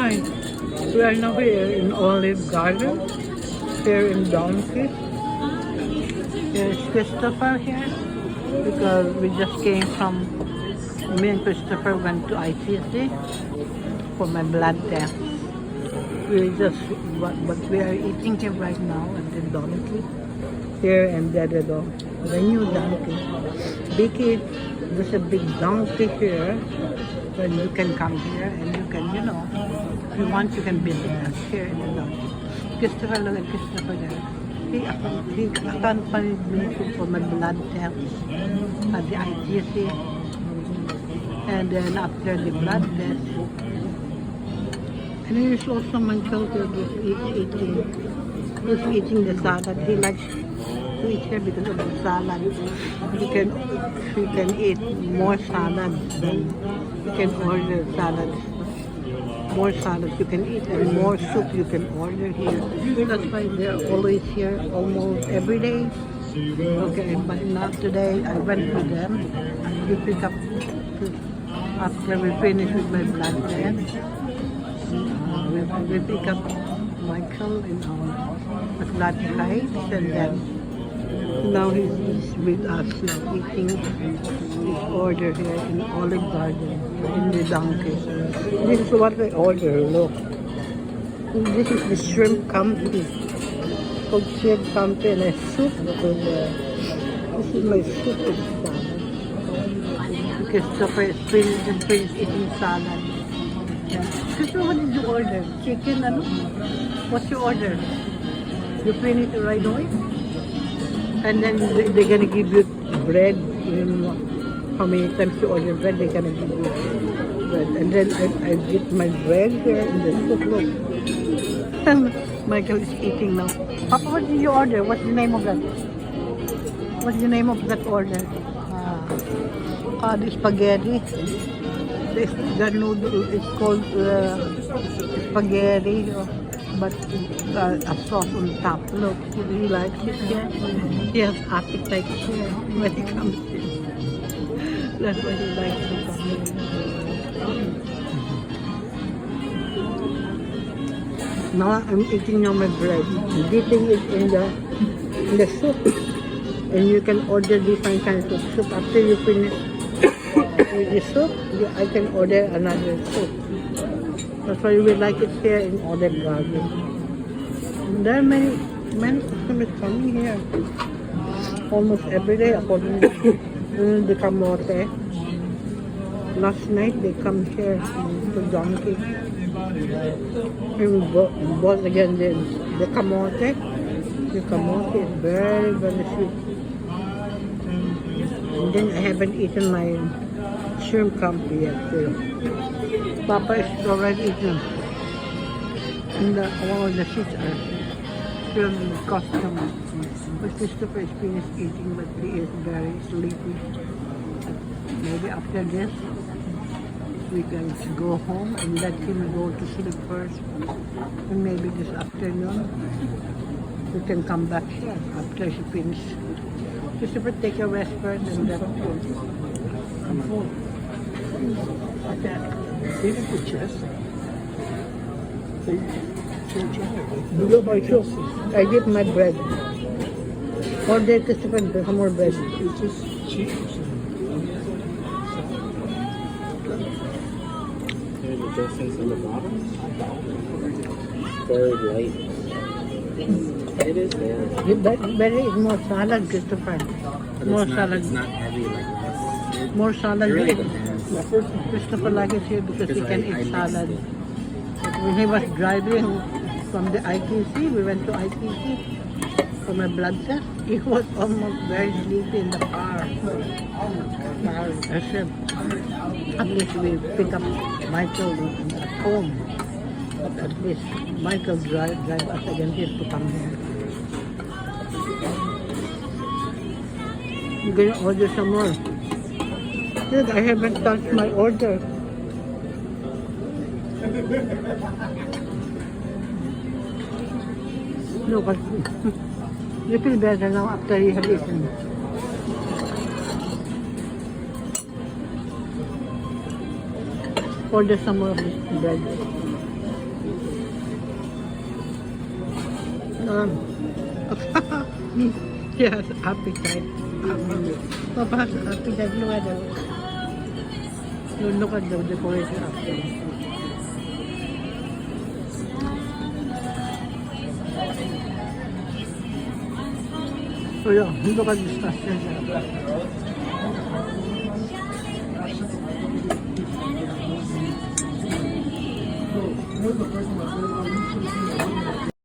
Hi, we are now here in Olive Garden, here in Donkey. There's Christopher here because we just came from, me and Christopher went to ICC for my blood test. But we are eating here right now at the Donkey, here in Dededo, the new Donkey. Vicky, there's a big donkey here, when you can come here and you can, if you want, you can visit us here in the donkey. Christopher, look at Christopher there. He accompanied me for my blood test at the ITC. And then after the blood test, and there's also Michael who's eating the salad. He likes to eat here because of the salad. He can eat more salad than you can order salad. More salad you can eat and more soup you can order here. That's why they're always here almost every day. Okay, but not today. I went with them. We pick up after we finish with my blood test. We pick up Michael in our blood heights, and then now he's with us now eating his order here in Olive Garden in the Donkey. This is what I order, look. This is the shrimp confit. It's called shrimp confit and a soup. This is my soup with salad. Christopher is finished eating salad. Christopher, what did you order? Chicken, ano? What's your order? You finish it right away? And then they're gonna give you bread. You know how many times you order bread, they're gonna give you bread. And then I get my bread here in the soup. Look. And Michael is eating now. Papa, what did you order? What's the name of that? What's the name of that order? The spaghetti. The noodle is called spaghetti. But a sauce on top. Look, he likes it here. He has appetite here when he comes in. That's why he likes to come in. Now I'm eating now my bread, dipping it in the soup. And you can order different kinds of soup. After you finish with the soup, I can order another soup. That's why we like it here in Olive Garden. And there are many customers coming here almost every day according to the Camote. Last night they come here to Donkey. And bought again the Camote. The Camote is very, very sweet. And then I haven't eaten my shrimp confit yet too. Papa is already eating. And all of the seats are still in the costume. But Christopher is finished eating, but he is very sleepy. Maybe after this, we can go home and let him go to sleep first. And maybe this afternoon, we can come back here after he finishes. Christopher, take a rest first and then come home. They didn't put chest. They Look, I get my bread. Order Christopher, some more bread. It's just cheap. There's the dressings in the bottom. Very light. It is there. That bread is more salad, Christopher. But More it's not, salad. It's not heavy like this. More salad. It really bread. depends. Christopher likes it here because he can I eat mixed salad. it. But when he was driving from the ITC, we went to ITC for my blood test. He was almost very sleepy in the car. I said, at least we pick up Michael at home. But at least Michael drive us again here to come here. You're gonna order some more. Look, I haven't touched my order. No, but you feel better now after you have eaten. Order some more of this bread. She has appetite. Papa has appetite. Look at her. Look at the decoration after. So yeah, look at the structure.